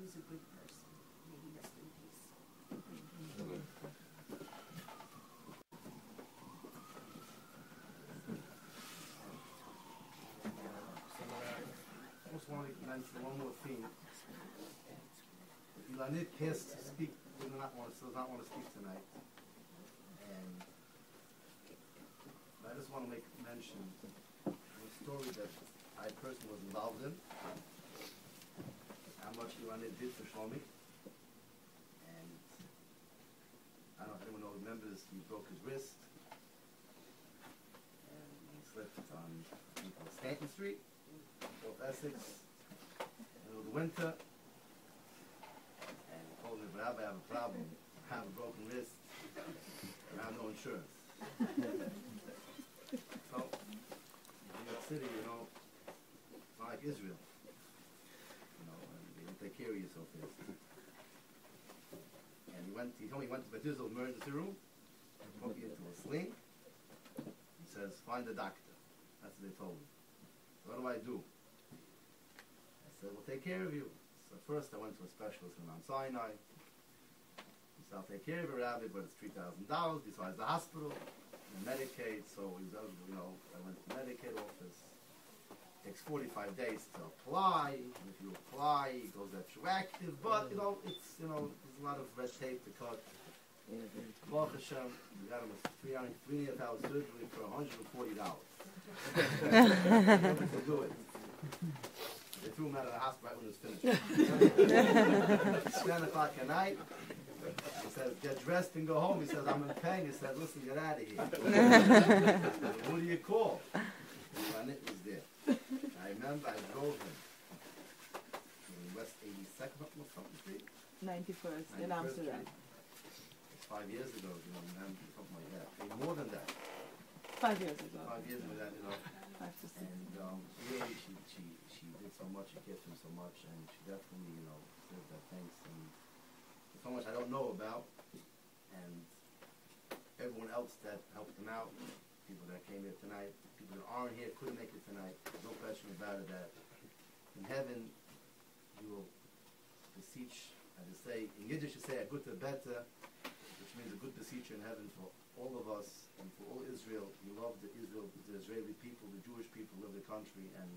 he's a good person. May he rest in peace. I just want to mention one more thing. Ilanit has to speak, does not want to speak tonight. And I just want to make mention of a story that I personally was involved in. How much Ilanit did for Shlomi. And I don't know if anyone remembers, he broke his wrist. And he slipped on, I think, on Stanton Street, North Essex, in the winter. And he told me, but I have a problem. I have a broken wrist, and I have no insurance. So, in New York City, you know, it's not like Israel. You know, and they don't take care of you so fast. And he told me he went to the emergency room, put me into a sling. He says, find a doctor. That's what they told me. So what do? I said, we'll take care of you. So first I went to a specialist in Mount Sinai. He said, I'll take care of you, Rabbi, but it's $3,000 besides the hospital and Medicaid. So he was, you know, I went to the Medicaid office. It takes 45 days to apply. And if you apply, it goes retroactive. But, you know, it's, you know, there's a lot of red tape to cut. Baruch Hashem, we got him a 3.5-hour surgery for $140. To do it. They threw him out of the hospital right when it was finished. It's 10 o'clock at night. He says, get dressed and go home. He says, I'm in pain. He says, listen, get out of here. Who do you call? And it was there. I remember I drove him in West 82nd or something street. 91st in Amsterdam. It's 5 years ago, you know, something like that. Maybe more than that. 5 years ago. 5 years ago, that, you know. 5 to 6. And really, she did so much, she cared for him so much, and she definitely, you know, said that thanks. And there's so much I don't know about, and everyone else that helped him out, people that came here tonight, people that aren't here, couldn't make it tonight, no question about it, that in heaven you will beseech, as you say, in Yiddish you say, a gute bete, which means a good beseecher in heaven for all of us and for all Israel. We love the Israeli people, the Jewish people who live in the country, and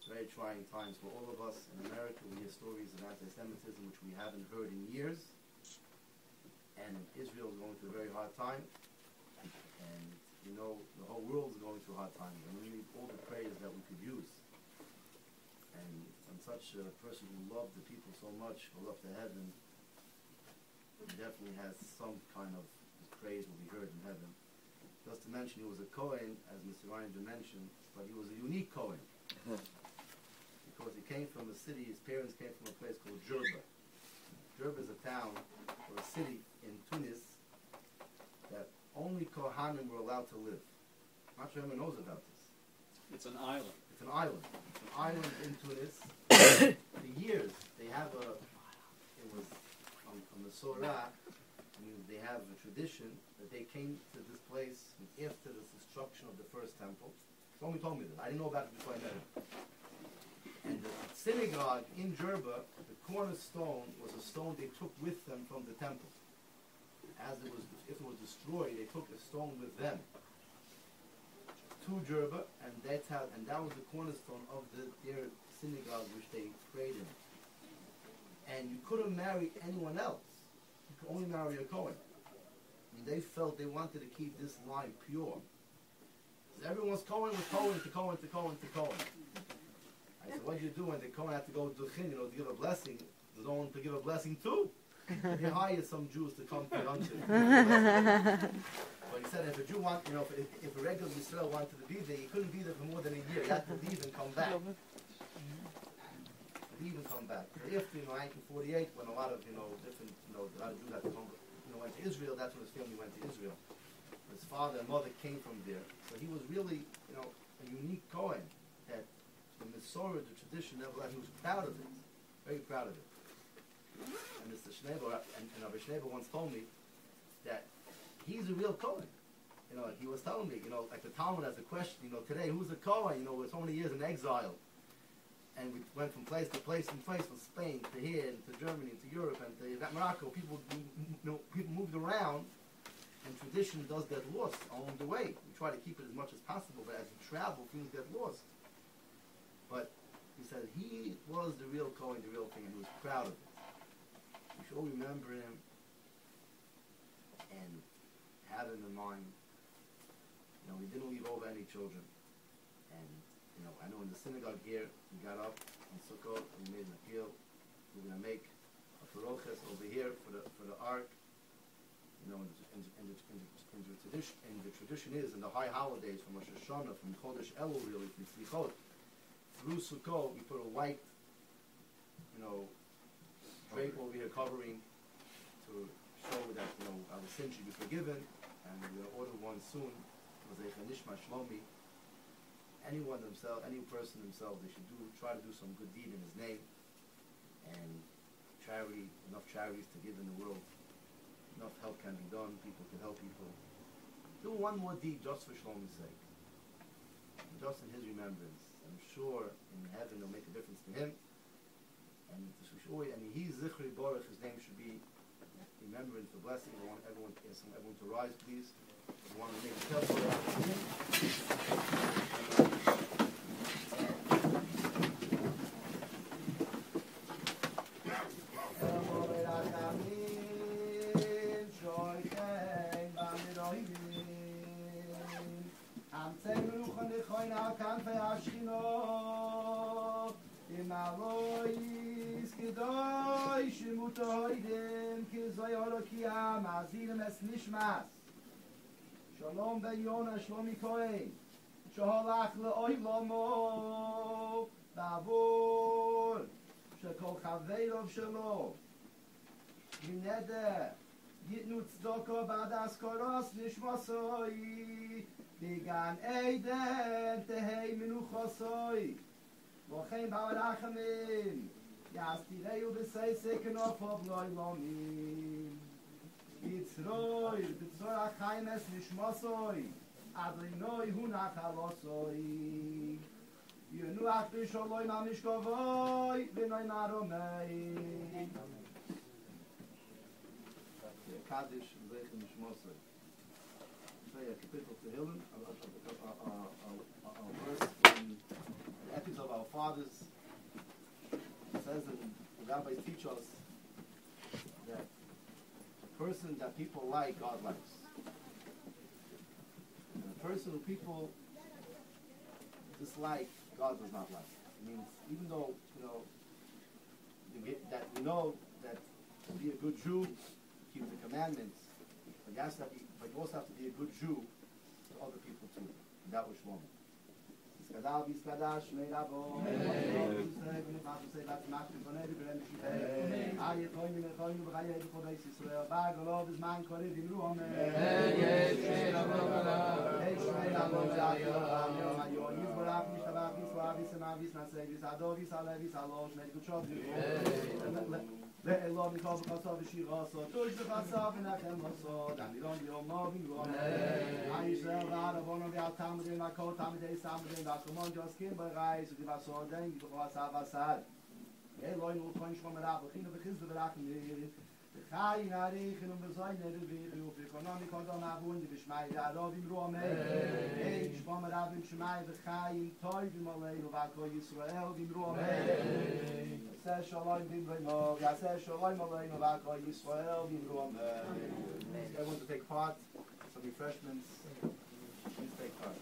very trying times for all of us. In America, we hear stories of anti-Semitism which we haven't heard in years. And Israel is going through a very hard time. And, you know, the whole world is going through hard times. And we need all the prayers that we could use. And such a person who loved the people so much, who loved to heaven, he definitely has some kind of praise will be heard in heaven. Just to mention, he was a Kohen, as Mr. Ryan mentioned, but he was a unique Kohen. Because he came from a city, his parents came from a place called Jerba. Jerba is a town, or a city in Tunis, that only Kohanim were allowed to live. I'm not sure anyone knows about this. It's an island. It's an island. It's an island in Tunis. For years, they have it was on the Sorah, they have a tradition that they came to this place after the destruction of the first temple. Somebody told me this. I didn't know about it before I met him. And the synagogue in Jerba, the cornerstone was a stone they took with them from the temple. If it was destroyed, they took a stone with them to Jerba, and that was the cornerstone of their synagogue which they prayed in. And you couldn't marry anyone else. You could only marry a Kohen. And they felt they wanted to keep this line pure. So everyone's Kohen was Kohen to Kohen to Kohen to Kohen. I said, what do you do when the Kohen had to go to Chin, to give a blessing? There's no one to give a blessing to. He hired some Jews to come to lunch. But he said if a Jew if a regular Yisrael wanted to be there, he couldn't be there for more than a year. He had to leave and come back. Leave and come back. So after 1948, when a lot of different a lot of Jews had to come, went to Israel. That's when his family went to Israel. His father and mother came from there. So he was really a unique Kohen that the Masorah, the tradition, he was proud of it, very proud of it. And Mr. Schneider and Rabbi Schneider once told me that he's a real Kohen. He was telling me, like the Talmud has a question, today who's a Kohen? We're so many years in exile. and we went from place to place and place, from Spain to here, and to Germany, to Europe, and to Morocco. People moved around, and tradition does get lost along the way. We try to keep it as much as possible, but as you travel, things get lost. But he said he was the real Kohen, the real thing, and he was proud of it. We should all remember him and have him in mind. We didn't leave over any children. And, I know in the synagogue here, we got up in Sukkot and we made an appeal. We're going to make a paroches over here for the ark. And the tradition is, in the high holidays, from Rosh Hashanah, from Chodesh Elul, really, from Slichot, through Sukkot, we put a white, drape over here covering to show that, our sins should be forgiven. And we're going to order one soon. Shlomi. Any person themselves, they should try to do some good deed in his name, and charity, enough charities to give in the world. Enough help can be done. People can help people. Do one more deed just for Shlomi's sake, just in his remembrance. I'm sure in heaven it'll make a difference to him. And he's Zichri Baruch. His name should be remembrance for blessing. I want everyone to rise, please. I want to make a careful Shalom Beyona Shlomi Kohen Shahalach Le'oilamo Bavur Shekol Chaveirov Shelo Mineder Yitnu Tzedoko B'adas Koros Nishmasoi Bigan Eden Tehei Menuchosoi Vochem Ba'arachamim Yastireu B'seisei Kenofov Lo'ilomim Yitzroi, Yitzroi Achayim Es Nishmasoi, Adonai Hu Nachalosoi, Yenuach B'Sholoi Mamishkovoi, V'noi Maromei. Kaddish V'Zeichen Nishmasoi. Say a kapitel Tehillim, a verse in the ethics of our fathers. It says that the rabbis teach us that person that people like, God likes. And a person who people dislike, God does not like. It means even though, that to be a good Jew, keep the commandments, but you also have to be a good Jew to other people too. And that was Shlomo. Skadav Yiskadash Meirabo Ayet Hoyim Echoyim B'chayei B'chodeis Yisrael Ba'agolov Zman Korev Yimru Omer Shmeirabo Zayom Ayon Yizborach Mishtabach Yisrael Yisrael Yisrael Yisrael Adov Yisrael Yisrael Shmeir Kuchov Le'elov Mikol B'chasov V'shirasov Tush B'chasov V'nachem Hosod Amiron Yomov Yimru Omer Ayisrael V'aravonon V'al Talmudim V'akol Talmidei Talmudim Come on, just came by rise, give us all day, give us Avasad. Eloy no Kohen Shlomerab, Chino Bechiz the Berachim, the Chayin Arichin and Bezoin, the economic Odom Abun, the Bishmai, the Arovim Rome, Shlomerab and Shemai, the Chayin, Toy, the Malay, Novako Yisrael, the Rome, Says Shalom, the Remo, Says Shalom, Malay, Novako Yisrael, the Rome. Everyone to take part, some refreshments, please take part.